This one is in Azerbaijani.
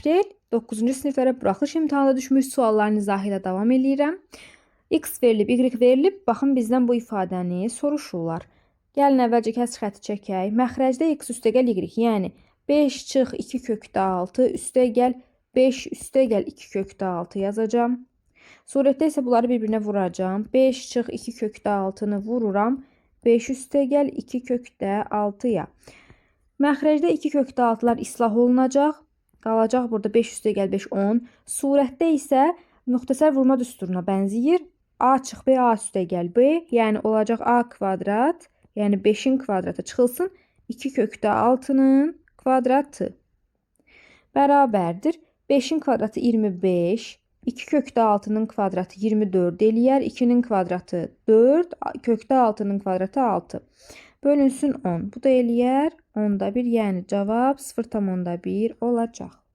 aprel 9-cu siniflərə buraxılış imtahanına düşmüş sualların izahı ilə davam edirəm. X verilib, Y verilib. Baxın, bizdən bu ifadəni soruşurlar. Gəlin əvvəlcə kəsr xətti çəkək. Məxrəcdə x üstəgəl y, yəni 5 çıx 2 kökdə 6 üstəgəl 5 üstəgəl 2 kökdə 6 yazacağım. Surətdə isə bunları bir-birinə vuracağım. 5 çıx 2 kökdə 6-nı vururam. 5 üstəgəl 2 kökdə 6-ya. Məxrəcdə 2 kökdə 6-lar islah olunacaq. Qalacaq burada 5 üstəgəl 5 10. Surətdə isə müxtəsər vurma düsturuna bənzəyir. A çıx B, A üstəgəl B, yəni olacaq A kvadrat, yəni 5-in kvadratı çıxılsın 2 kökdə 6-nın kvadratı. Bərabərdir. 5-in kvadratı 25, 2 kökdə 6-nın kvadratı 24 eləyər, 2-nin kvadratı 4, kökdə 6-nın kvadratı 6. Bölünsün 10. Bu da eləyər 10-da 1, yəni cavab 0,1 olacaq.